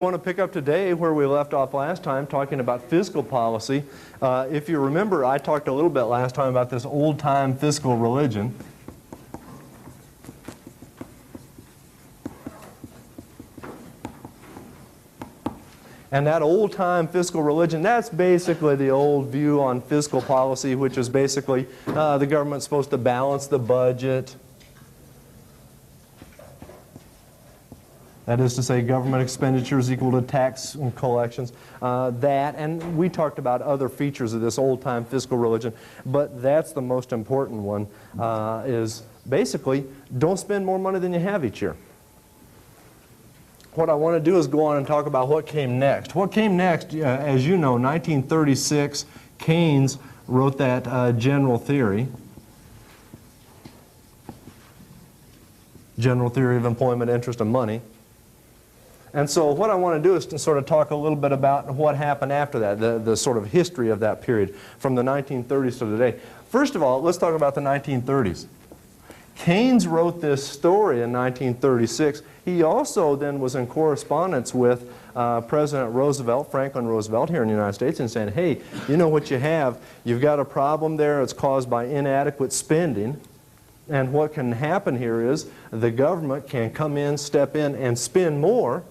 I want to pick up today where we left off last time, talking about fiscal policy. If you remember, I talked a little bit last time about this old-time fiscal religion. And that old-time fiscal religion, that's basically the old view on fiscal policy, which is basically the government's supposed to balance the budget. That is to say, government expenditures equal to tax collections. And we talked about other features of this old-time fiscal religion, but that's the most important one, is basically don't spend more money than you have each year. What I want to do is go on and talk about what came next. What came next, as you know, 1936, Keynes wrote that general theory. General theory of employment, interest, and money. And so what I want to do is to sort of talk a little bit about what happened after that, the sort of history of that period from the 1930s to today. First of all, let's talk about the 1930s. Keynes wrote this story in 1936. He also then was in correspondence with President Roosevelt, Franklin Roosevelt, here in the United States, and saying, hey, you know what you have? You've got a problem there. It's caused by inadequate spending. And what can happen here is the government can come in, step in, and spend more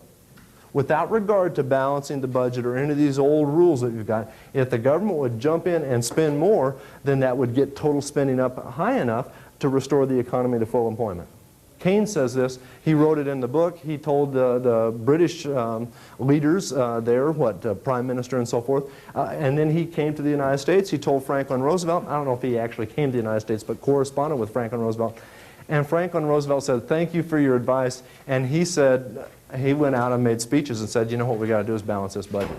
without regard to balancing the budget or any of these old rules that you've got. If the government would jump in and spend more, then that would get total spending up high enough to restore the economy to full employment. Keynes says this. He wrote it in the book. He told the British leaders there, Prime Minister and so forth. And then he came to the United States. He told Franklin Roosevelt. I don't know if he actually came to the United States, but corresponded with Franklin Roosevelt. And Franklin Roosevelt said, thank you for your advice. And he said, he went out and made speeches and said, you know what we got to do is balance this budget.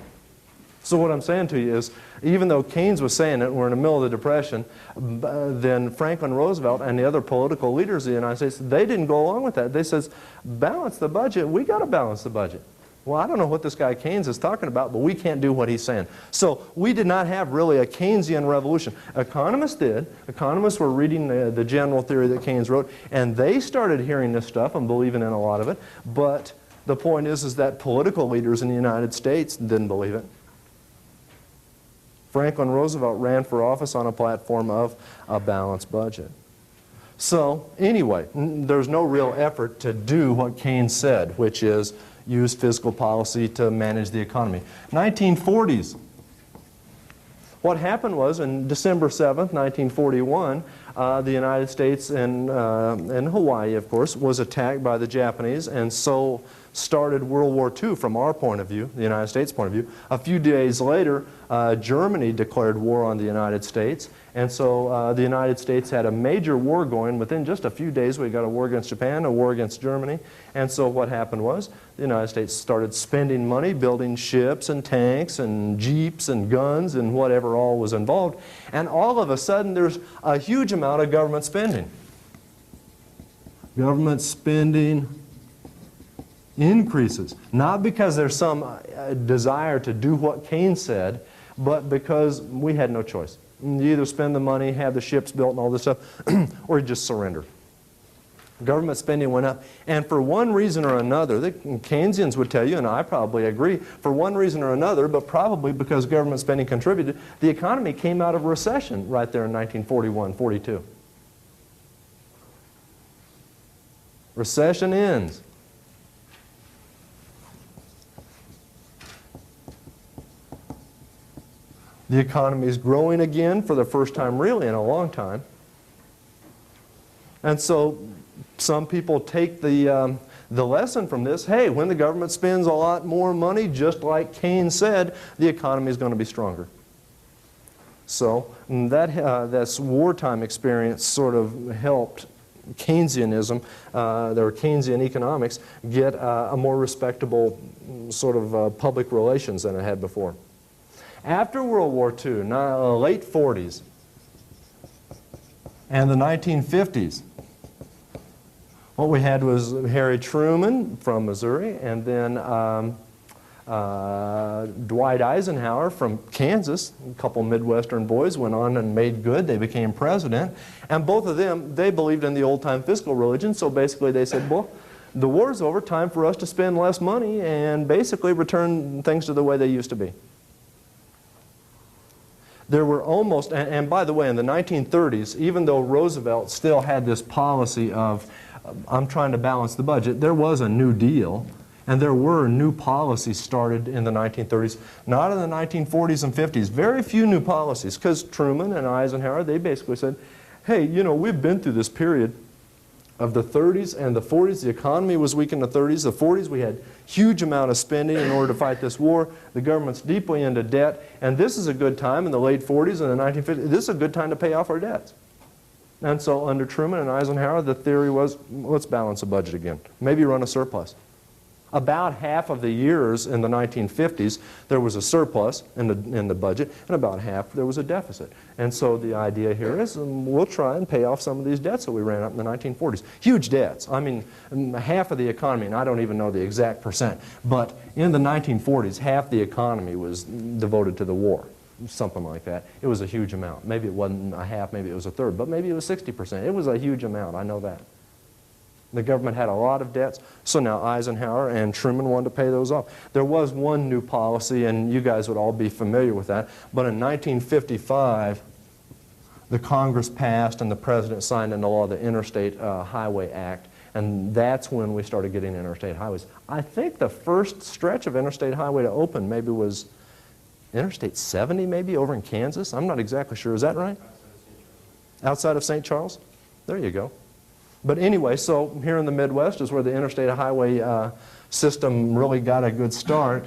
So what I'm saying to you is, even though Keynes was saying it, we're in the middle of the Depression, then Franklin Roosevelt and the other political leaders of the United States, they didn't go along with that. They said, balance the budget. We got to balance the budget. Well, I don't know what this guy Keynes is talking about, but we can't do what he's saying. So we did not have really a Keynesian revolution. Economists did. Economists were reading the general theory that Keynes wrote, and they started hearing this stuff and believing in a lot of it. But the point is that political leaders in the United States didn't believe it. Franklin Roosevelt ran for office on a platform of a balanced budget. So anyway, there's no real effort to do what Keynes said, which is use fiscal policy to manage the economy. 1940s. What happened was, on December 7th, 1941, the United States and Hawaii, of course, was attacked by the Japanese, and so started World War II from our point of view, the United States point of view. A few days later, Germany declared war on the United States, and so the United States had a major war going. Within just a few days, we got a war against Japan, a war against Germany, and so what happened was the United States started spending money, building ships and tanks and jeeps and guns and whatever all was involved, and all of a sudden there's a huge amount of government spending. Government spending increases, not because there's some desire to do what Keynes said, but because we had no choice. You either spend the money, have the ships built and all this stuff, or you just surrender. Government spending went up, and for one reason or another, the Keynesians would tell you, and I probably agree, for one reason or another, but probably because government spending contributed, the economy came out of recession right there in 1941-42. Recession ends. The economy is growing again for the first time really in a long time. And so some people take the lesson from this, hey, when the government spends a lot more money, just like Keynes said, the economy is going to be stronger. So that's wartime experience sort of helped Keynesianism, or Keynesian economics, get a more respectable sort of public relations than it had before. After World War II, late 40s, and the 1950s, what we had was Harry Truman from Missouri, and then Dwight Eisenhower from Kansas. A couple Midwestern boys went on and made good. They became president. And both of them, they believed in the old-time fiscal religion, so basically they said, well, the war's over, time for us to spend less money and basically return things to the way they used to be. There were almost, and by the way, in the 1930s, even though Roosevelt still had this policy of, I'm trying to balance the budget, there was a New Deal, and there were new policies started in the 1930s, not in the 1940s and 50s. Very few new policies, because Truman and Eisenhower, they basically said, hey, you know, we've been through this period of the 30s and the 40s. The economy was weak in the 30s. The 40s, we had huge amount of spending in order to fight this war. The government's deeply into debt, and this is a good time in the late 40s and the 1950s. This is a good time to pay off our debts. And so under Truman and Eisenhower, the theory was, let's balance the budget again. Maybe run a surplus. About half of the years in the 1950s, there was a surplus in the budget, and about half there was a deficit. And so the idea here is we'll try and pay off some of these debts that we ran up in the 1940s. Huge debts. I mean, half of the economy, and I don't even know the exact percent, but in the 1940s, half the economy was devoted to the war. Something like that. It was a huge amount. Maybe it wasn't a half, maybe it was a third, but maybe it was 60%. It was a huge amount, I know that. The government had a lot of debts, so now Eisenhower and Truman wanted to pay those off. There was one new policy, and you guys would all be familiar with that, but in 1955, the Congress passed and the President signed into law the Interstate Highway Act, and that's when we started getting interstate highways. I think the first stretch of interstate highway to open maybe was Interstate 70 maybe over in Kansas. I'm not exactly sure. Is that right? Outside of St. Charles? There you go. But anyway, so here in the Midwest is where the interstate highway system really got a good start.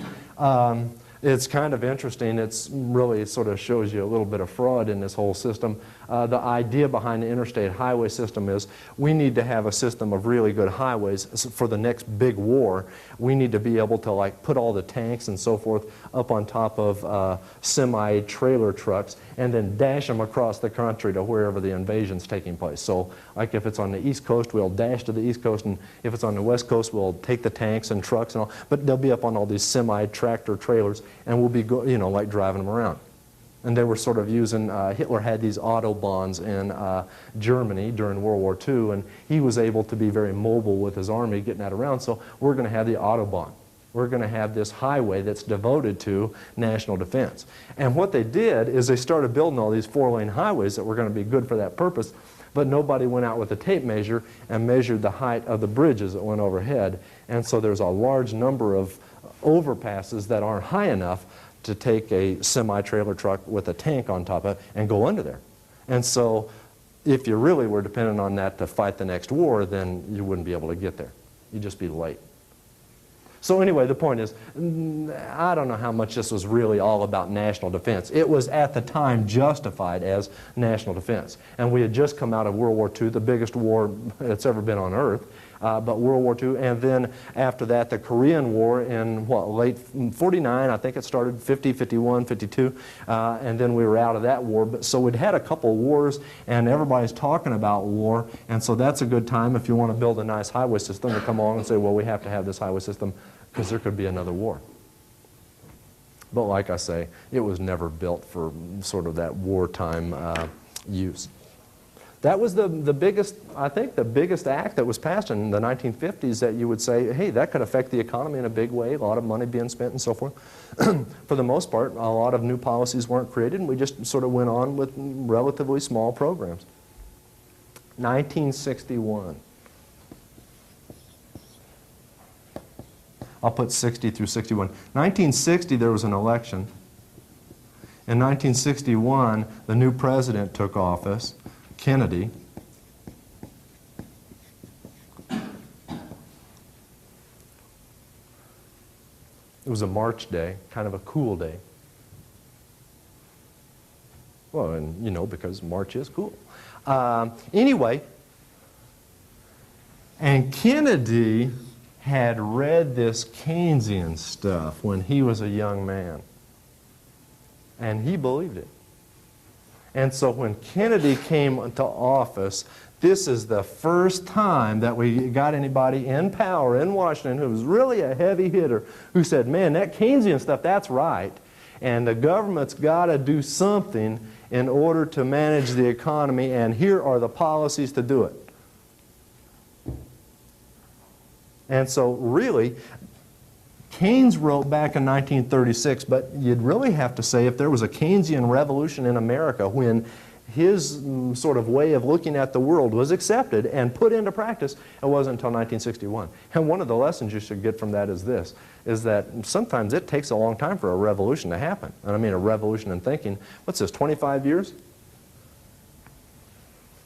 It's kind of interesting. It's really sort of shows you a little bit of fraud in this whole system. The idea behind the interstate highway system is we need to have a system of really good highways for the next big war. We need to be able to like put all the tanks and so forth up on top of semi-trailer trucks and then dash them across the country to wherever the invasion's taking place. So like if it's on the East Coast, we'll dash to the East Coast, and if it's on the West Coast, we'll take the tanks and trucks and all, but they'll be up on all these semi-tractor trailers, and we'll be, like driving them around. And they were sort of using, Hitler had these Autobahns in Germany during World War II, and he was able to be very mobile with his army getting that around, so we're going to have the Autobahn. We're going to have this highway that's devoted to national defense. And what they did is they started building all these four-lane highways that were going to be good for that purpose, but nobody went out with a tape measure and measured the height of the bridges that went overhead. And so there's a large number of overpasses that aren't high enough to take a semi-trailer truck with a tank on top of it and go under there. And so if you really were dependent on that to fight the next war, then you wouldn't be able to get there. You'd just be late. So anyway, the point is, I don't know how much this was really all about national defense. It was at the time justified as national defense. And we had just come out of World War II, the biggest war that's ever been on earth. But World War II, and then after that, the Korean War in, late 49, I think it started 50, 51, 52, and then we were out of that war. But, so we'd had a couple wars, and everybody's talking about war, and so that's a good time if you want to build a nice highway system to come along and say, well, we have to have this highway system because there could be another war. But like I say, it was never built for sort of that wartime use. That was the biggest, I think, the biggest act that was passed in the 1950s that you would say, hey, that could affect the economy in a big way, a lot of money being spent and so forth. For the most part, a lot of new policies weren't created, and we just sort of went on with relatively small programs. 1961. I'll put 60 through 61. 1960, there was an election. In 1961, the new president took office. Kennedy. It was a March day, kind of a cool day. Well, and because March is cool. Anyway, and Kennedy had read this Keynesian stuff when he was a young man, and he believed it. And so when Kennedy came into office, this is the first time that we got anybody in power in Washington who was really a heavy hitter, who said, man, that Keynesian stuff, that's right. And the government's got to do something in order to manage the economy, and here are the policies to do it. And so really, Keynes wrote back in 1936, but you'd really have to say if there was a Keynesian revolution in America when his sort of way of looking at the world was accepted and put into practice, it wasn't until 1961. And one of the lessons you should get from that is this, is that sometimes it takes a long time for a revolution to happen. And I mean a revolution in thinking. What's this, 25 years?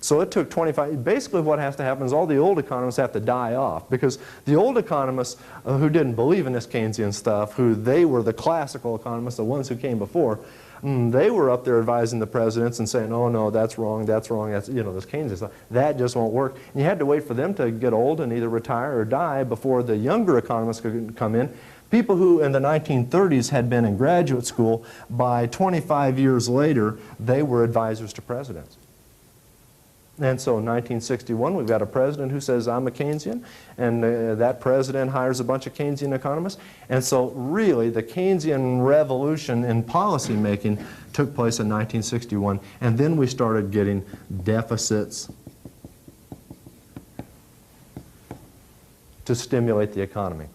So it took 25, basically what has to happen is all the old economists have to die off, because the old economists who didn't believe in this Keynesian stuff, who they were the classical economists, the ones who came before, they were up there advising the presidents and saying, oh no, that's wrong, that's, you know, this Keynesian stuff, that just won't work. And you had to wait for them to get old and either retire or die before the younger economists could come in. People who in the 1930s had been in graduate school, by 25 years later, they were advisors to presidents. And so in 1961, we've got a president who says, I'm a Keynesian, and that president hires a bunch of Keynesian economists. And so really, the Keynesian revolution in policy making took place in 1961, and then we started getting deficits to stimulate the economy.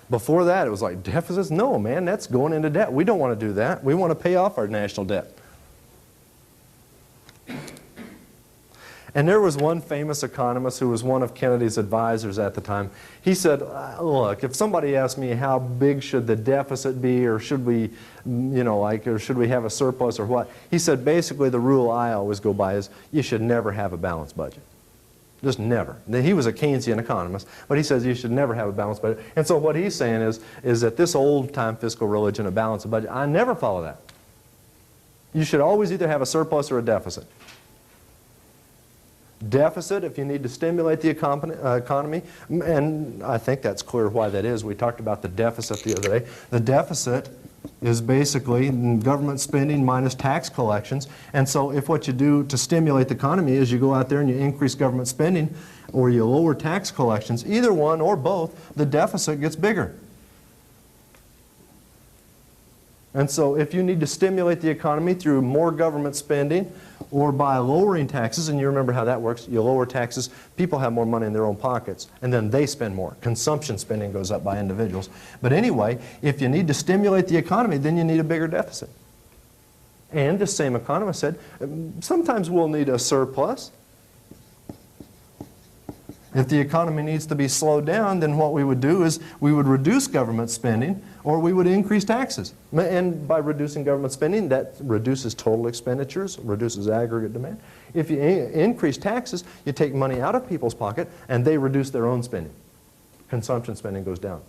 Before that, it was like, deficits? No, man, that's going into debt. We don't want to do that. We want to pay off our national debt. And there was one famous economist who was one of Kennedy's advisors at the time. He said, look, if somebody asked me how big should the deficit be, or should we, you know, or should we have a surplus or what? He said, basically the rule I always go by is you should never have a balanced budget. Just never. He was a Keynesian economist, but he says you should never have a balanced budget. And so what he's saying is that this old-time fiscal religion, a balanced budget, I never follow that. You should always either have a surplus or a deficit. Deficit if you need to stimulate the economy, and I think that's clear why that is. We talked about the deficit the other day. The deficit is basically government spending minus tax collections. And so if what you do to stimulate the economy is you go out there and you increase government spending or you lower tax collections, either one or both, the deficit gets bigger. And so if you need to stimulate the economy through more government spending or by lowering taxes, and you remember how that works, you lower taxes, people have more money in their own pockets, and then they spend more. Consumption spending goes up by individuals. But anyway, if you need to stimulate the economy, then you need a bigger deficit. And the same economist said, sometimes we'll need a surplus. If the economy needs to be slowed down, then what we would do is we would reduce government spending or we would increase taxes. And by reducing government spending, that reduces total expenditures, reduces aggregate demand. If you increase taxes, you take money out of people's pocket and they reduce their own spending. Consumption spending goes down.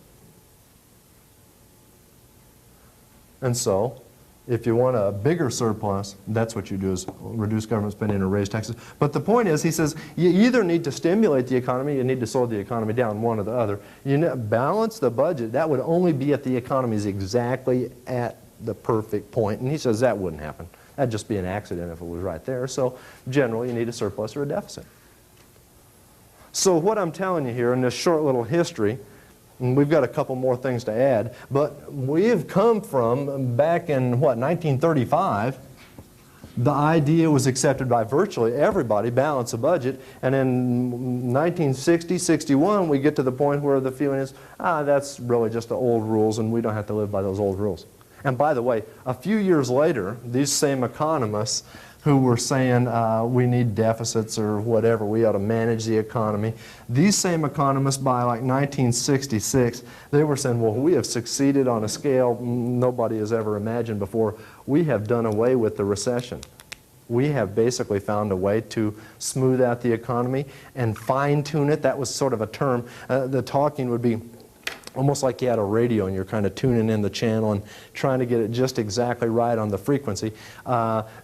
And so, if you want a bigger surplus, that's what you do, is reduce government spending or raise taxes. But the point is, he says, you either need to stimulate the economy, you need to slow the economy down, one or the other. You balance the budget, that would only be if the economy is exactly at the perfect point. And he says that wouldn't happen. That'd just be an accident if it was right there. So generally, you need a surplus or a deficit. So what I'm telling you here in this short little history, and we've got a couple more things to add, but we've come from back in, what, 1935, the idea was accepted by virtually everybody, balance a budget, and in 1960, 61, we get to the point where the feeling is, that's really just the old rules and we don't have to live by those old rules. And by the way, a few years later, these same economists who were saying we need deficits or whatever, we ought to manage the economy. These same economists by like 1966, they were saying, well, we have succeeded on a scale nobody has ever imagined before. We have done away with the recession. We have basically found a way to smooth out the economy and fine-tune it. That was sort of a term. The talking would be almost like you had a radio and you're kind of tuning in the channel and trying to get it just exactly right on the frequency.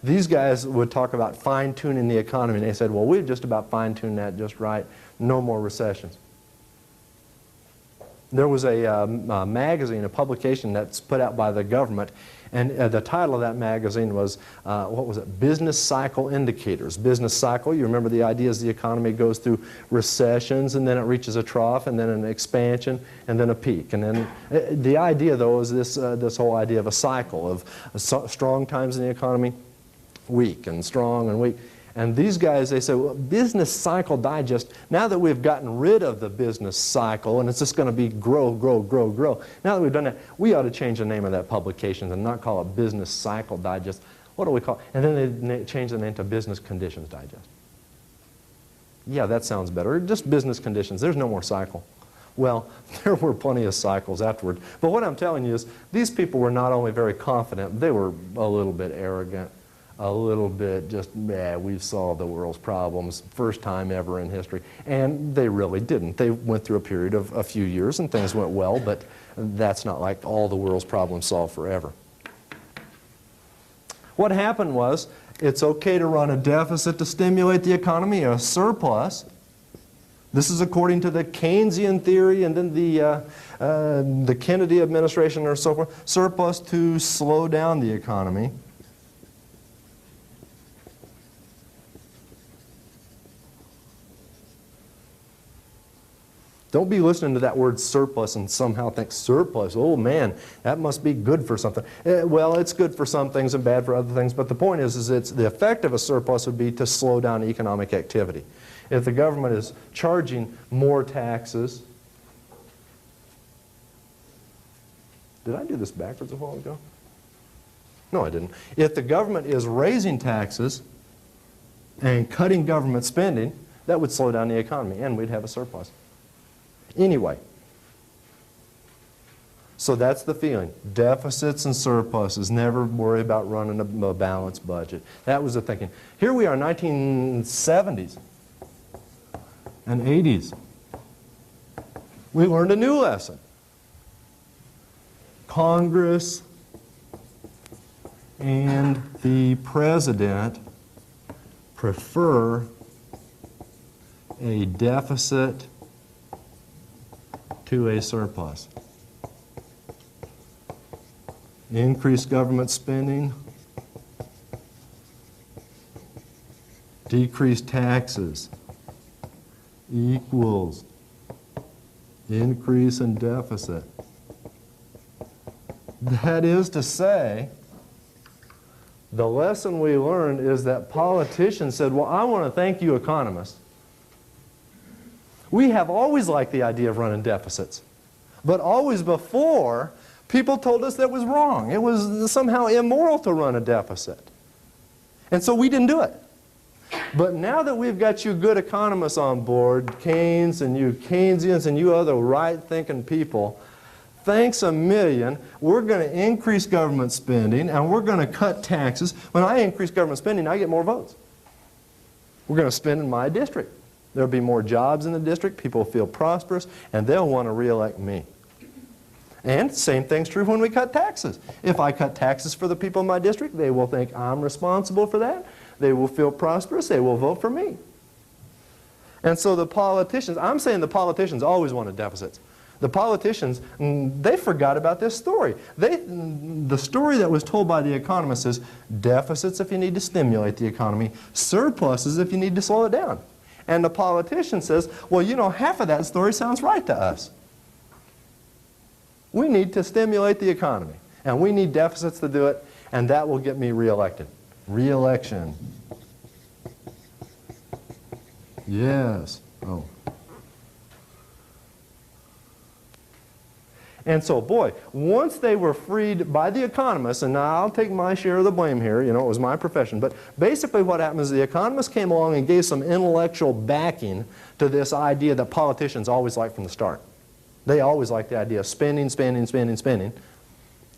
These guys would talk about fine-tuning the economy, and they said, well, we've just about fine-tuned that just right. No more recessions. There was a magazine, a publication that's put out by the government, and the title of that magazine was, what was it? Business Cycle Indicators. Business cycle, you remember the idea is the economy goes through recessions, and then it reaches a trough, and then an expansion, and then a peak. And then the idea, though, is this whole idea of a cycle of strong times in the economy, weak, and strong and weak. And these guys, they say, well, Business Cycle Digest, now that we've gotten rid of the business cycle and it's just going to be grow, grow, grow, grow, now that we've done that, we ought to change the name of that publication and not call it Business Cycle Digest. What do we call it? And then they change the name to Business Conditions Digest. Yeah, that sounds better. Just business conditions. There's no more cycle. Well, there were plenty of cycles afterward. But what I'm telling you is these people were not only very confident, they were a little bit arrogant. A little bit just, yeah, we've solved the world's problems, first time ever in history. And they really didn't. They went through a period of a few years and things went well, but that's not like all the world's problems solved forever. What happened was, it's okay to run a deficit to stimulate the economy, a surplus. This is according to the Keynesian theory and then the Kennedy administration or so forth, surplus to slow down the economy. Don't be listening to that word surplus and somehow think surplus, oh man, that must be good for something. Well, it's good for some things and bad for other things, but the point is it's the effect of a surplus would be to slow down economic activity. If the government is charging more taxes, did I do this backwards a while ago? No, I didn't. If the government is raising taxes and cutting government spending, that would slow down the economy and we'd have a surplus. Anyway, so that's the feeling. Deficits and surpluses. Never worry about running a balanced budget. That was the thinking. Here we are, 1970s and 80s. We learned a new lesson. Congress and the president prefer a deficit to a surplus. Increase government spending, decrease taxes equals increase in deficit. That is to say, the lesson we learned is that politicians said, well, I want to thank you economists. We have always liked the idea of running deficits. But always before, people told us that was wrong. It was somehow immoral to run a deficit. And so we didn't do it. But now that we've got you good economists on board, Keynes and you Keynesians and you other right-thinking people, thanks a million, we're going to increase government spending and we're going to cut taxes. When I increase government spending, I get more votes. We're going to spend in my district. There'll be more jobs in the district, people will feel prosperous, and they'll want to re-elect me. And same thing's true when we cut taxes. If I cut taxes for the people in my district, they will think I'm responsible for that. They will feel prosperous, they will vote for me. And so the politicians, I'm saying the politicians always wanted deficits. The politicians, they forgot about this story. The story that was told by the economists is deficits if you need to stimulate the economy, surpluses if you need to slow it down. And the politician says, well, you know, half of that story sounds right to us. We need to stimulate the economy, and we need deficits to do it, and that will get me reelected. Re-election. Yes. Oh. And so, boy, once they were freed by the economists, and now I'll take my share of the blame here, you know, it was my profession, but basically what happened is the economists came along and gave some intellectual backing to this idea that politicians always liked from the start. They always liked the idea of spending, spending, spending, spending,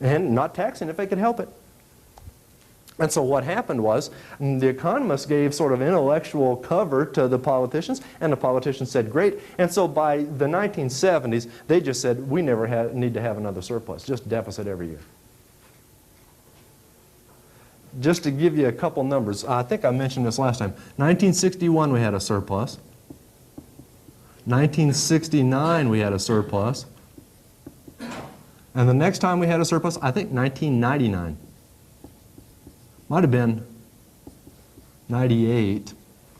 and not taxing if they could help it. And so what happened was the economists gave sort of intellectual cover to the politicians, and the politicians said, great. And so by the 1970s, they just said, we never need to have another surplus, just deficit every year. Just to give you a couple numbers, I think I mentioned this last time. 1961, we had a surplus. 1969, we had a surplus. And the next time we had a surplus, I think 1999. Might have been 98.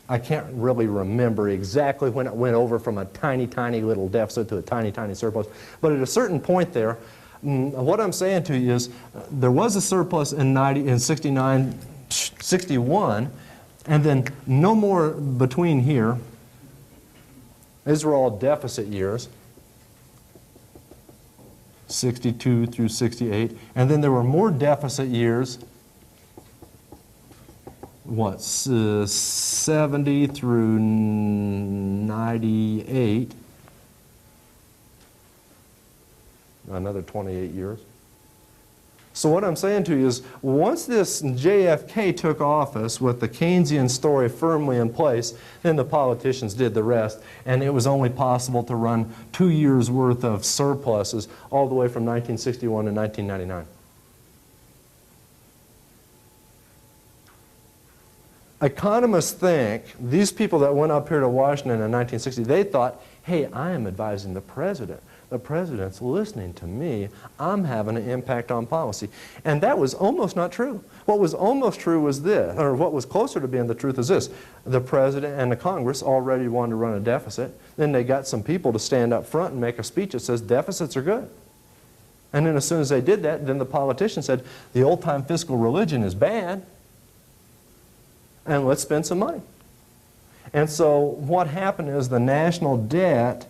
I can't really remember exactly when it went over from a tiny, tiny little deficit to a tiny, tiny surplus. But at a certain point there, what I'm saying to you is there was a surplus in 69, 61, and then no more between here. These were all deficit years, 62 through 68. And then there were more deficit years, what, 70 through 98. Another 28 years. So what I'm saying to you is, once this JFK took office with the Keynesian story firmly in place, then the politicians did the rest, and it was only possible to run 2 years' worth of surpluses all the way from 1961 to 1999. Economists think, these people that went up here to Washington in 1960, they thought, hey, I am advising the president. The president's listening to me. I'm having an impact on policy. And that was almost not true. What was almost true was this, or what was closer to being the truth is this. The president and the Congress already wanted to run a deficit. Then they got some people to stand up front and make a speech that says deficits are good. And then as soon as they did that, then the politician said, the old-time fiscal religion is bad, and let's spend some money. And so what happened is the national debt,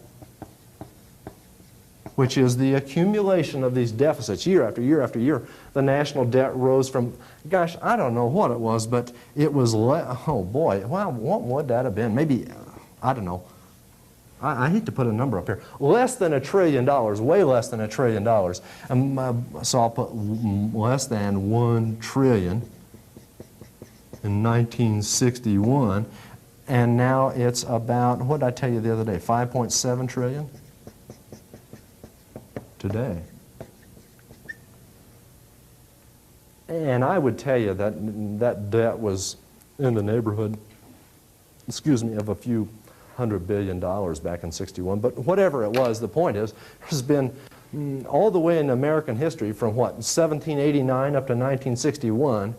which is the accumulation of these deficits year after year after year, the national debt rose from, gosh, I don't know what it was, but it was, oh boy, wow, what would that have been? Maybe, I don't know. I hate to put a number up here. Less than $1 trillion, way less than $1 trillion. So I'll put less than 1 trillion in 1961. And now it's about, what did I tell you the other day, 5.7 trillion? Today. And I would tell you that that debt was in the neighborhood, excuse me, of a few $100 billion back in 61. But whatever it was, the point is, there's been all the way in American history from what, 1789 up to 1961,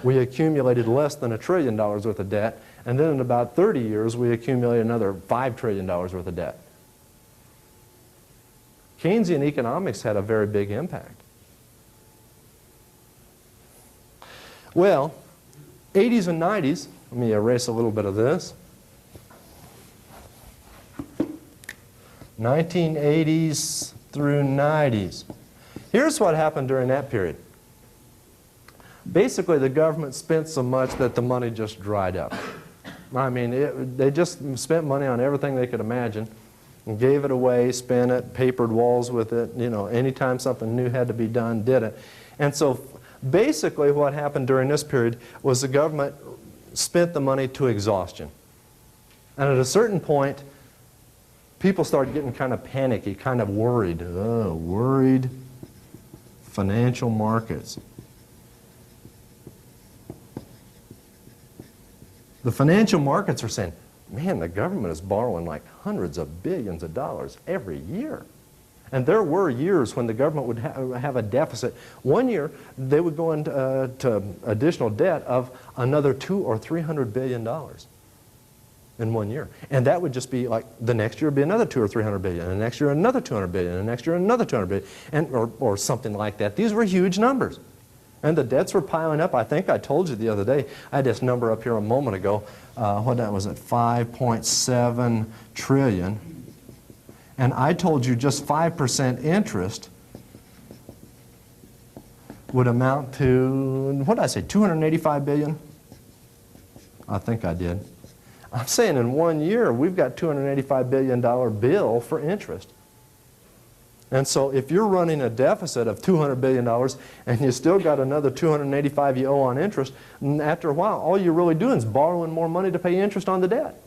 we accumulated less than $1 trillion worth of debt, and then in about 30 years we accumulated another $5 trillion worth of debt. Keynesian economics had a very big impact. Well, 80s and 90s, let me erase a little bit of this. 1980s through 90s. Here's what happened during that period. Basically, the government spent so much that the money just dried up. I mean, they just spent money on everything they could imagine. And gave it away, spent it, papered walls with it, you know, anytime something new had to be done, did it. And so basically what happened during this period was the government spent the money to exhaustion. And at a certain point, people started getting kind of panicky, kind of worried. Oh, worried financial markets. The financial markets are saying, man, the government is borrowing like hundreds of billions of dollars every year. And there were years when the government would have a deficit. One year, they would go into to additional debt of another $200 or $300 billion in 1 year. And that would just be like, the next year would be another $200 or $300 billion, and the next year another $200 billion, and the next year another $200 billion, and, or something like that. These were huge numbers. And the debts were piling up. I think I told you the other day, I had this number up here a moment ago, what that was at 5.7 trillion. And I told you just 5% interest would amount to, what did I say, 285 billion? I think I did. I'm saying in 1 year, we've got $285 billion bill for interest. And so if you're running a deficit of $200 billion and you still got another $285 you owe on interest, after a while, all you're really doing is borrowing more money to pay interest on the debt.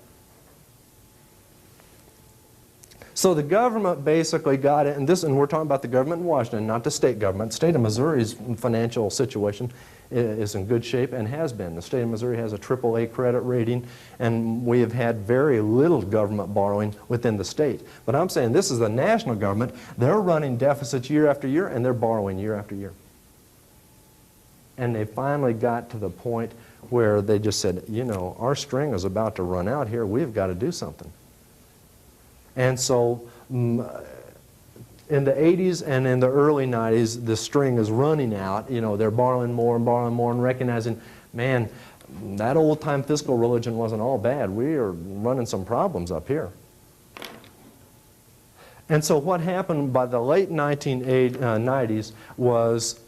So the government basically got it, and we're talking about the government in Washington, not the state government. The state of Missouri's financial situation is in good shape and has been. The state of Missouri has a AAA credit rating, and we have had very little government borrowing within the state. But I'm saying this is the national government. They're running deficits year after year, and they're borrowing year after year. And they finally got to the point where they just said, you know, our string is about to run out here. We've got to do something. And so in the 80s and in the early 90s, the string is running out. You know, they're borrowing more and recognizing, man, that old-time fiscal religion wasn't all bad. We are running some problems up here. And so what happened by the late 1990s was,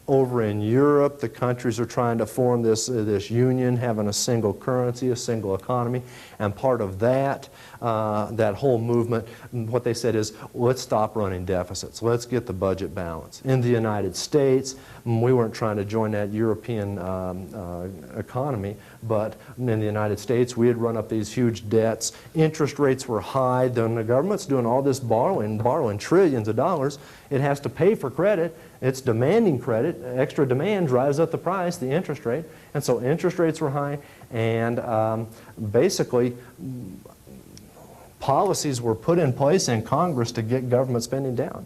over in Europe, the countries are trying to form this union, having a single currency, a single economy, and part of that, that whole movement, what they said is, let's stop running deficits. Let's get the budget balanced. In the United States, we weren't trying to join that European economy, but in the United States, we had run up these huge debts. Interest rates were high. Then the government's doing all this borrowing trillions of dollars. It has to pay for credit. It's demanding credit. Extra demand drives up the price, the interest rate. And so interest rates were high, and basically policies were put in place in Congress to get government spending down.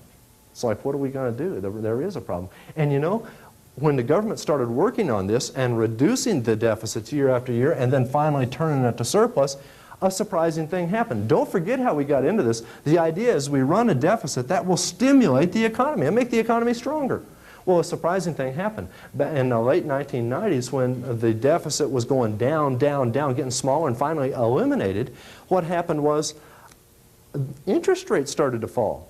It's like, what are we going to do? There is a problem. And you know, when the government started working on this and reducing the deficits year after year and then finally turning it to surplus, a surprising thing happened. Don't forget how we got into this. The idea is we run a deficit that will stimulate the economy and make the economy stronger. Well, a surprising thing happened. In the late 1990s, when the deficit was going down, getting smaller and finally eliminated, what happened was interest rates started to fall.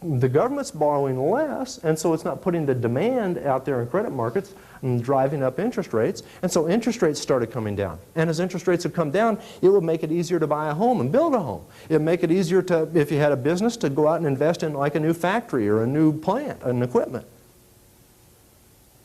The government's borrowing less, and so it's not putting the demand out there in credit markets and driving up interest rates, and so interest rates started coming down. And as interest rates have come down, it would make it easier to buy a home and build a home. It would make it easier to, if you had a business, to go out and invest in like a new factory or a new plant and equipment.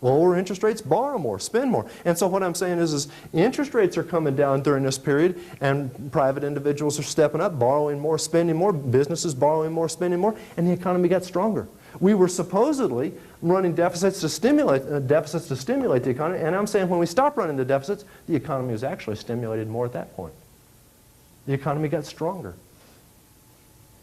Lower interest rates, borrow more, spend more. And so what I'm saying is interest rates are coming down during this period, and private individuals are stepping up, borrowing more, spending more, businesses borrowing more, spending more, and the economy got stronger. We were supposedly running deficits to stimulate the economy, and I'm saying when we stopped running the deficits, the economy was actually stimulated more at that point. The economy got stronger.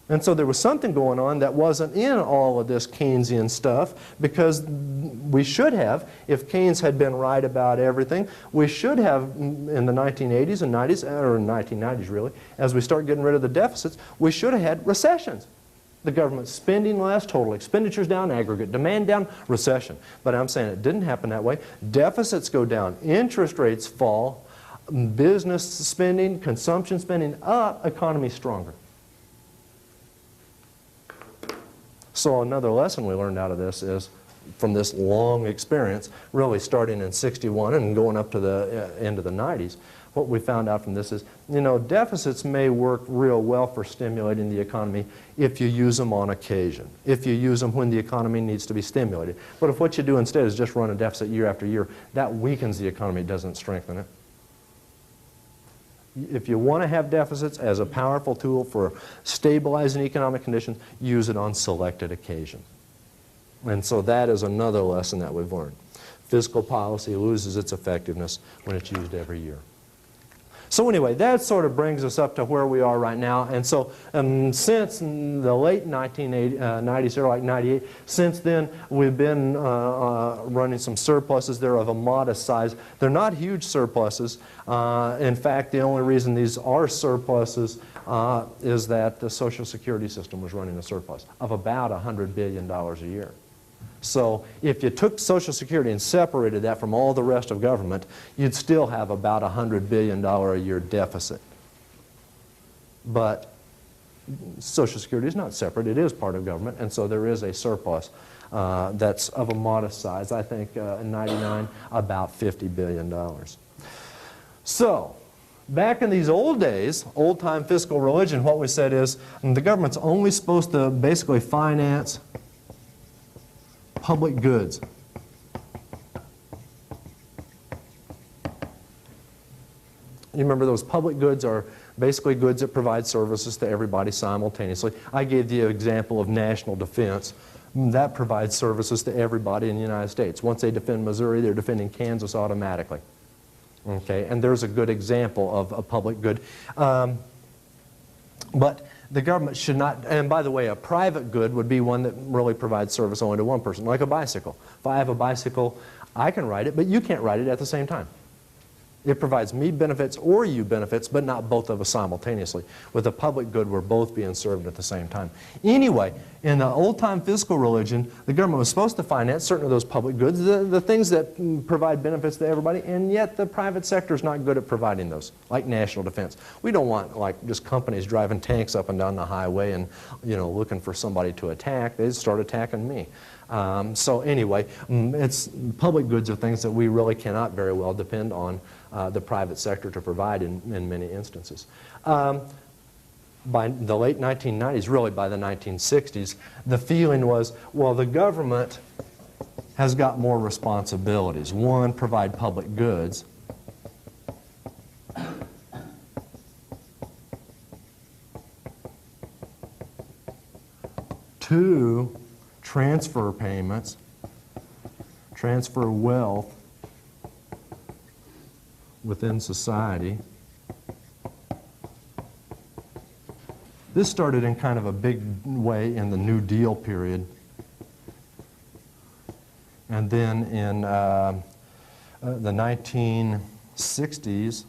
And so there was something going on that wasn't in all of this Keynesian stuff, because we should have, if Keynes had been right about everything, we should have in the 1980s and 90s, or 1990s really, as we start getting rid of the deficits, we should have had recessions. The government spending less, total expenditures down, aggregate demand down, recession. But I'm saying it didn't happen that way. Deficits go down, interest rates fall, business spending, consumption spending up, economy stronger. So another lesson we learned out of this is, from this long experience, really starting in '61 and going up to the end of the 90s, what we found out from this is, you know, deficits may work real well for stimulating the economy if you use them on occasion, if you use them when the economy needs to be stimulated. But if what you do instead is just run a deficit year after year, that weakens the economy, it doesn't strengthen it. If you want to have deficits as a powerful tool for stabilizing economic conditions, use it on selected occasions. And so that is another lesson that we've learned. Fiscal policy loses its effectiveness when it's used every year. So anyway, that sort of brings us up to where we are right now. And so since the late 1990s, or like 98, since then we've been running some surpluses. They're of a modest size. They're not huge surpluses. In fact, the only reason these are surpluses is that the Social Security system was running a surplus of about $100 billion a year. So if you took Social Security and separated that from all the rest of government, you'd still have about $100 billion a year deficit. But Social Security is not separate. It is part of government, and so there is a surplus that's of a modest size. I think in '99, about $50 billion. So back in these old days, old-time fiscal religion, what we said is the government's only supposed to basically finance public goods. You remember those public goods are basically goods that provide services to everybody simultaneously. I gave the example of national defense. that provides services to everybody in the United States. Once they defend Missouri, they're defending Kansas automatically. Okay, and there's a good example of a public good. But the government should not, and by the way, a private good would be one that really provides service only to one person, like a bicycle. If I have a bicycle, I can ride it, but you can't ride it at the same time. It provides me benefits or you benefits, but not both of us simultaneously. With a public good, we're both being served at the same time. Anyway, in the old-time fiscal religion, the government was supposed to finance certain of those public goods, the things that provide benefits to everybody, and yet the private sector is not good at providing those, like national defense. We don't want like just companies driving tanks up and down the highway and looking for somebody to attack. They start attacking me. So anyway, public goods are things that we really cannot very well depend on the private sector to provide in many instances. By the late 1990s, really by the 1960s, the feeling was, well, the government has got more responsibilities. One, provide public goods. Two, transfer payments, transfer wealth within society. This started in kind of a big way in the New Deal period. And then in the 1960s,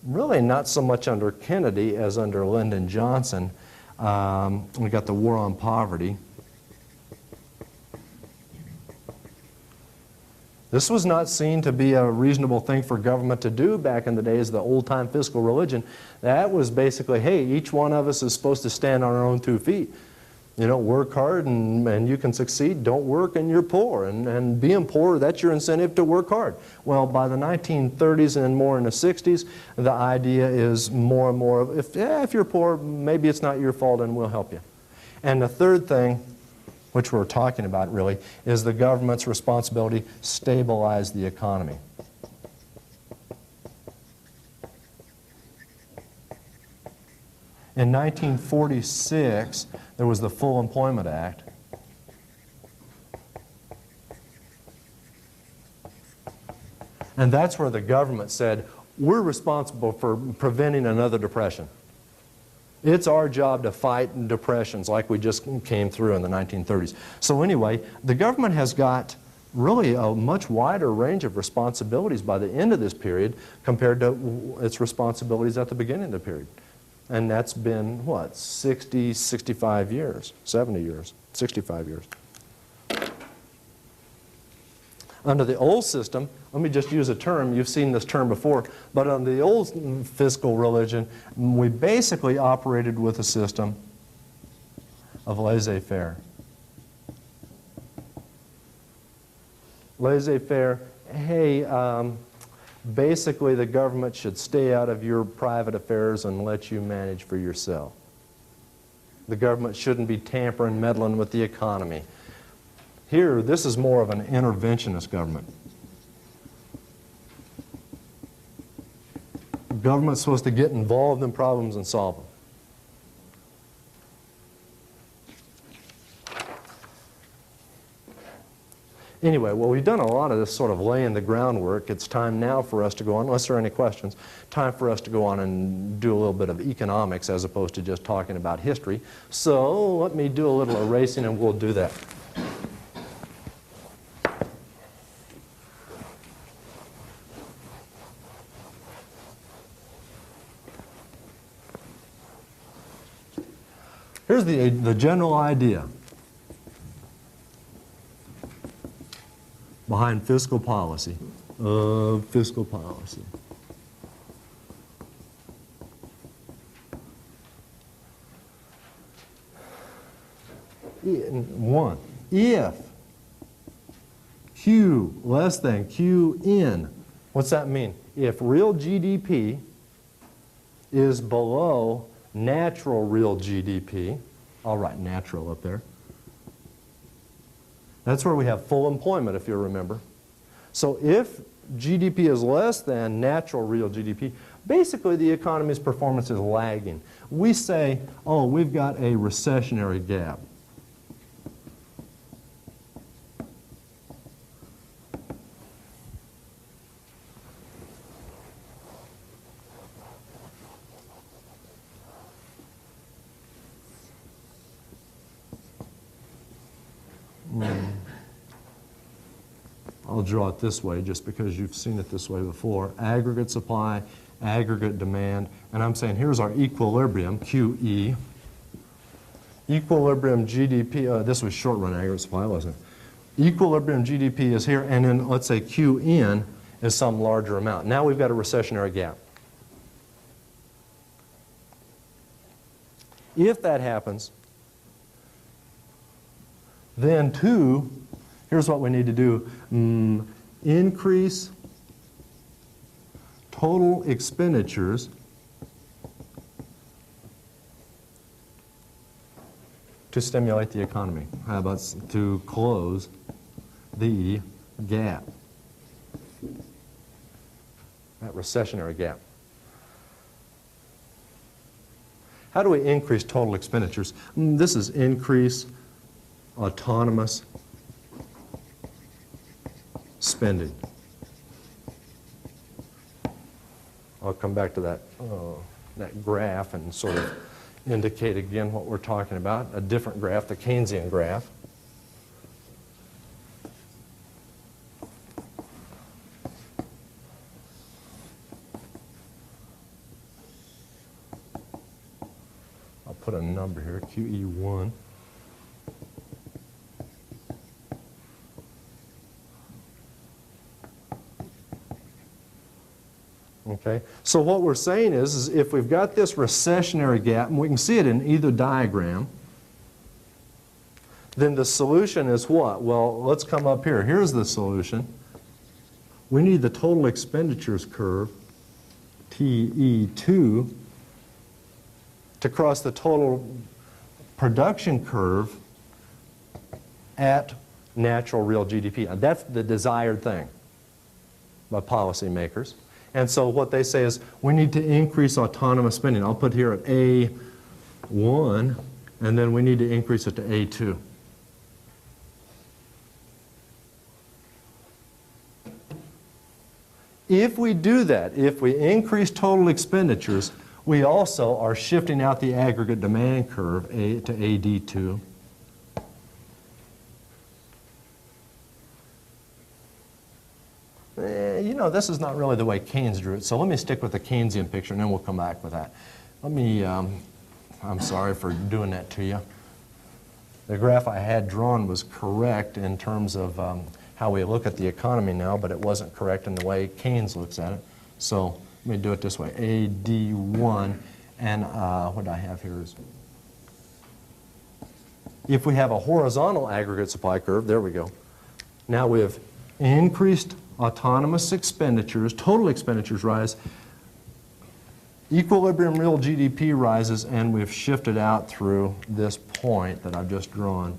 really not so much under Kennedy as under Lyndon Johnson, we got the war on poverty. This was not seen to be a reasonable thing for government to do back in the days of the old-time fiscal religion. That was basically, hey, each one of us is supposed to stand on our own 2 feet. Work hard and you can succeed. Don't work and you're poor. And being poor, that's your incentive to work hard. Well, by the 1930s and more in the 60s, the idea is more and more of, if you're poor, maybe it's not your fault and we'll help you. And the third thing, which we're talking about really, is the government's responsibility to stabilize the economy. In 1946, there was the Full Employment Act. And that's where the government said, we're responsible for preventing another depression. It's our job to fight depressions like we just came through in the 1930s. So anyway, the government has got really a much wider range of responsibilities by the end of this period compared to its responsibilities at the beginning of the period. And that's been, what, 60, 65 years, 70 years, 65 years. Under the old system, let me just use a term, you've seen this term before, but under the old fiscal religion, we basically operated with a system of laissez-faire. Laissez-faire, hey, basically the government should stay out of your private affairs and let you manage for yourself. The government shouldn't be tampering, meddling with the economy. Here, this is more of an interventionist government. The government's supposed to get involved in problems and solve them. Anyway, well, we've done a lot of this sort of laying the groundwork. It's time now for us to go on, unless there are any questions, time for us to go on and do a little bit of economics as opposed to just talking about history. So let me do a little erasing and we'll do that. Here's the general idea behind fiscal policy. Fiscal policy. One, if Q less than QN, what's that mean? If real GDP is below natural real GDP, I'll write natural up there. That's where we have full employment, if you remember. So if GDP is less than natural real GDP, basically the economy's performance is lagging. We say, oh, we've got a recessionary gap. I'll draw it this way just because you've seen it this way before. Aggregate supply, aggregate demand, and I'm saying here's our equilibrium, QE. Equilibrium GDP, this was short-run aggregate supply, wasn't it? Equilibrium GDP is here, and then let's say QN is some larger amount. Now we've got a recessionary gap. If that happens, then here's what we need to do. Increase total expenditures to stimulate the economy. How about to close the gap? That recessionary gap. How do we increase total expenditures? This is increase autonomous spending. I'll come back to that graph and sort of indicate again what we're talking about. A different graph, the Keynesian graph. I'll put a number here, QE1. Okay, so what we're saying is if we've got this recessionary gap, and we can see it in either diagram, then the solution is what? Well, let's come up here. Here's the solution. We need the total expenditures curve, TE2, to cross the total production curve at natural real GDP. Now, that's the desired thing by policymakers. And so what they say is we need to increase autonomous spending. I'll put here at A1, and then we need to increase it to A2. If we do that, if we increase total expenditures, we also are shifting out the aggregate demand curve to AD2. You know, this is not really the way Keynes drew it, so let me stick with the Keynesian picture and then we'll come back with that. Let me, I'm sorry for doing that to you. The graph I had drawn was correct in terms of how we look at the economy now, but it wasn't correct in the way Keynes looks at it. So let me do it this way, AD1, and what I have here is, if we have a horizontal aggregate supply curve, there we go. Now we have increased autonomous expenditures, total expenditures rise, equilibrium real GDP rises, and we've shifted out through this point that I've just drawn.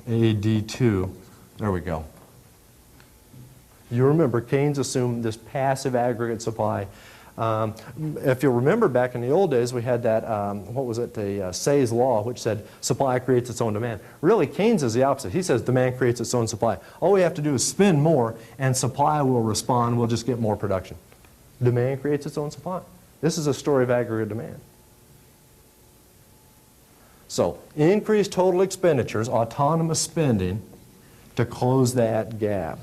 AD2, there we go. You remember Keynes assumed this passive aggregate supply. If you remember back in the old days, we had that, what was it, the Say's law, which said supply creates its own demand. Really, Keynes is the opposite. He says demand creates its own supply. All we have to do is spend more, and supply will respond. We'll just get more production. Demand creates its own supply. This is a story of aggregate demand. So, increase total expenditures, autonomous spending, to close that gap.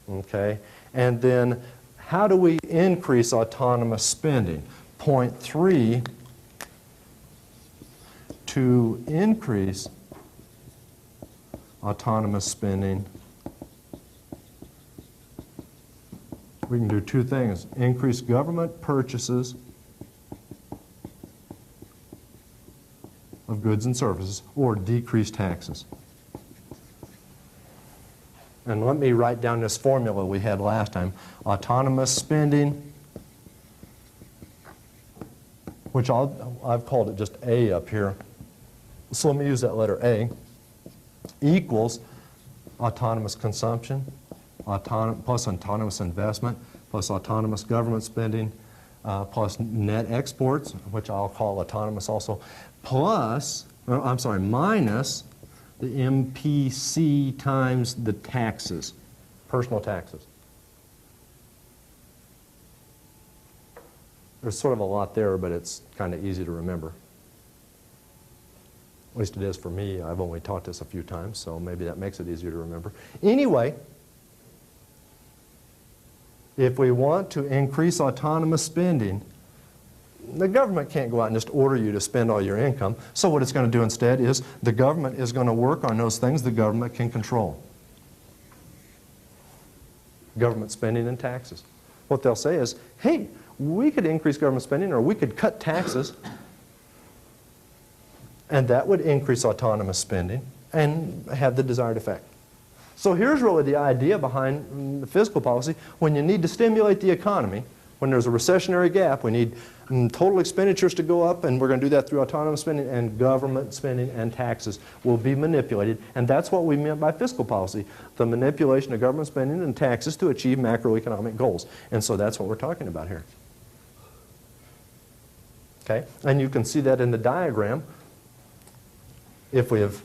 Okay? And then, how do we increase autonomous spending? Point 3, to increase autonomous spending, we can do two things. Increase government purchases of goods and services, or decrease taxes. And let me write down this formula we had last time. Autonomous spending, which I've called it just A up here. So let me use that letter A, equals autonomous consumption, plus autonomous investment, plus autonomous government spending, plus net exports, which I'll call autonomous also, plus, minus the MPC times the taxes, personal taxes. There's sort of a lot there, but it's kind of easy to remember. At least it is for me. I've only taught this a few times, so maybe that makes it easier to remember. Anyway, if we want to increase autonomous spending, the government can't go out and just order you to spend all your income. So what it's going to do instead is the government is going to work on those things the government can control. Government spending and taxes. What they'll say is, hey, we could increase government spending or we could cut taxes, and that would increase autonomous spending and have the desired effect. So here's really the idea behind the fiscal policy. When you need to stimulate the economy, when there's a recessionary gap, we need total expenditures to go up, and we're going to do that through autonomous spending, and government spending and taxes will be manipulated. And that's what we meant by fiscal policy, the manipulation of government spending and taxes to achieve macroeconomic goals. And so that's what we're talking about here. Okay? And you can see that in the diagram. If we have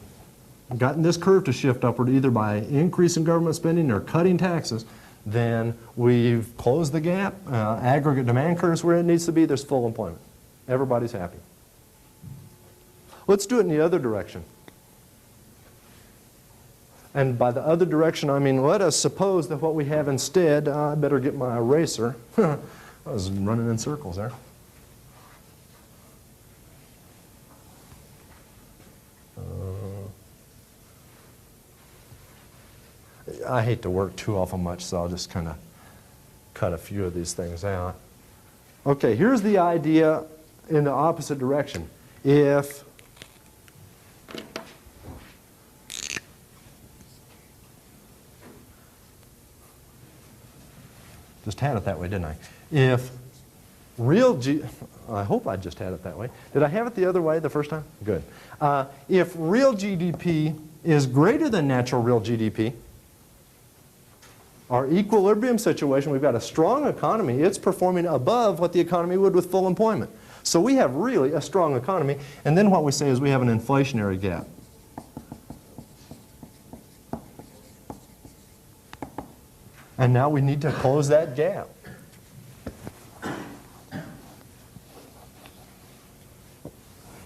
gotten this curve to shift upward either by increasing government spending or cutting taxes, then we've closed the gap. Aggregate demand curve is where it needs to be. There's full employment. Everybody's happy. Let's do it in the other direction. And by the other direction, I mean, let us suppose that what we have instead, I better get my eraser. I was running in circles there. I hate to work too awful much, so I'll just kind of cut a few of these things out. Okay, here's the idea in the opposite direction. If just had it that way, didn't I? If real I hope I just had it that way. Did I have it the other way the first time? Good. If real GDP is greater than natural real GDP, our equilibrium situation, we've got a strong economy. It's performing above what the economy would with full employment. So we have really a strong economy. And then what we say is we have an inflationary gap. And now we need to close that gap.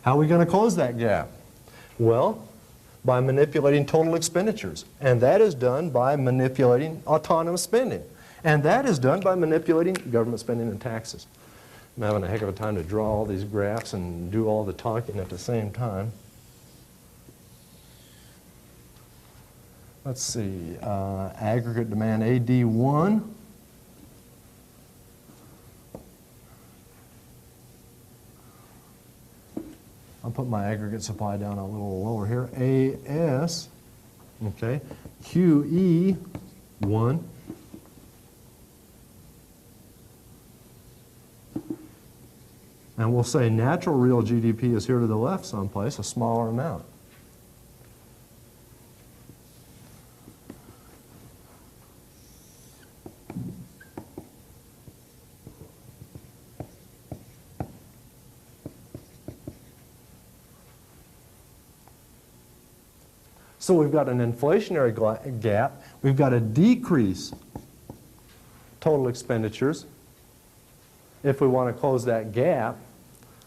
How are we going to close that gap? Well, by manipulating total expenditures. And that is done by manipulating autonomous spending. And that is done by manipulating government spending and taxes. I'm having a heck of a time to draw all these graphs and do all the talking at the same time. Let's see, aggregate demand AD1. I'll put my aggregate supply down a little lower here. AS, okay, QE1. And we'll say natural real GDP is here to the left someplace, a smaller amount. So we've got an inflationary gap. We've got to decrease total expenditures. If we want to close that gap,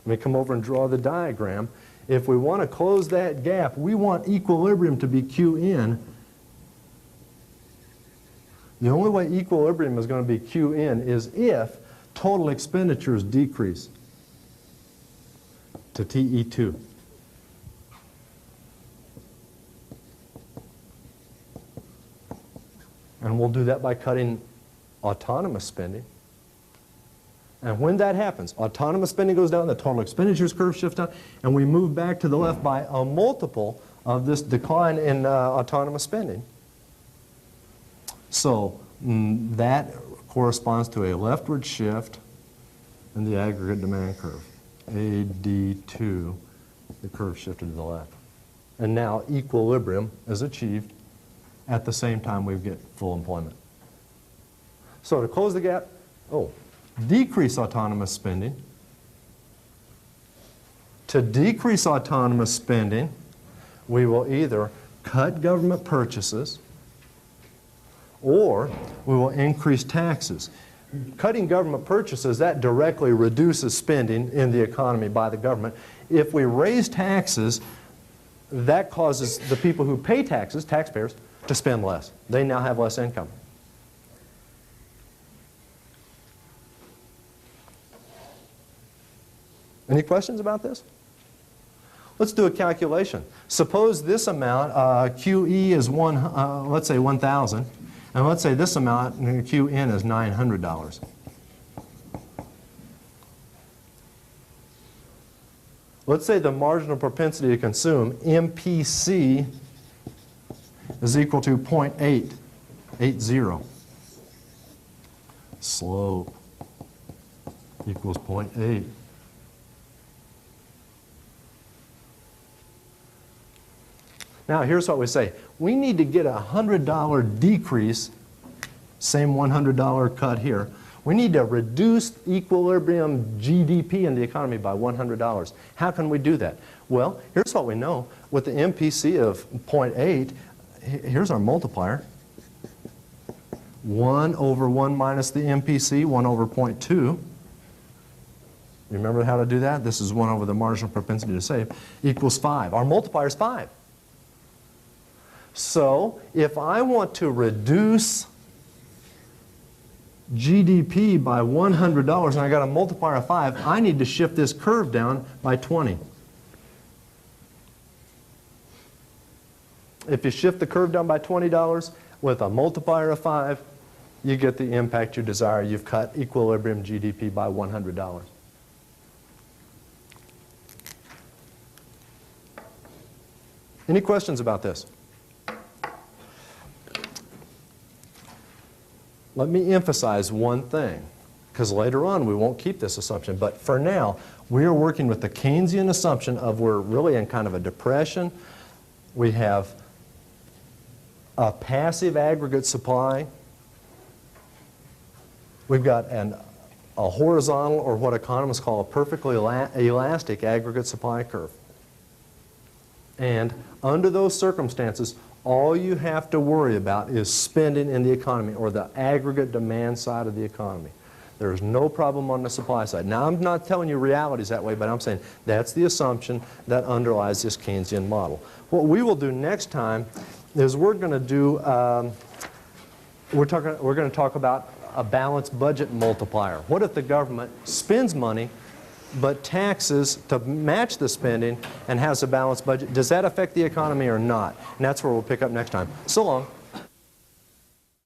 let me come over and draw the diagram. If we want to close that gap, we want equilibrium to be QN. The only way equilibrium is going to be QN is if total expenditures decrease to TE2. And we'll do that by cutting autonomous spending. And when that happens, autonomous spending goes down, the total expenditures curve shifts down, and we move back to the left by a multiple of this decline in autonomous spending. So that corresponds to a leftward shift in the aggregate demand curve. AD2, the curve shifted to the left. And now equilibrium is achieved at the same time we get full employment. So to close the gap, decrease autonomous spending. To decrease autonomous spending, we will either cut government purchases or we will increase taxes. Cutting government purchases, that directly reduces spending in the economy by the government. If we raise taxes, that causes the people who pay taxes, taxpayers, to spend less. They now have less income. Any questions about this? Let's do a calculation. Suppose this amount, QE is let's say 1,000, and let's say this amount, QN, is $900. Let's say the marginal propensity to consume, MPC, is equal to 0.880. Slope equals 0.8. Now here's what we say. We need to get a $100 decrease, same $100 cut here. We need to reduce equilibrium GDP in the economy by $100. How can we do that? Well, here's what we know. With the MPC of 0.8, here's our multiplier. 1 over 1 minus the MPC, 1 over 0.2. Remember how to do that? This is 1 over the marginal propensity to save, equals 5. Our multiplier is 5. So if I want to reduce GDP by $100 and I got a multiplier of 5, I need to shift this curve down by 20. If you shift the curve down by $20 with a multiplier of 5, you get the impact you desire. You've cut equilibrium GDP by $100. Any questions about this? Let me emphasize one thing, because later on we won't keep this assumption, but for now we are working with the Keynesian assumption of we're really in kind of a depression. We have a passive aggregate supply. We've got a horizontal, or what economists call a perfectly elastic aggregate supply curve. And under those circumstances, all you have to worry about is spending in the economy, or the aggregate demand side of the economy. There's no problem on the supply side. Now, I'm not telling you reality is that way, but I'm saying that's the assumption that underlies this Keynesian model. What we will do next time is we're going to do, we're going to talk about a balanced budget multiplier. What if the government spends money but taxes to match the spending and has a balanced budget? Does that affect the economy or not? And that's where we'll pick up next time. So long.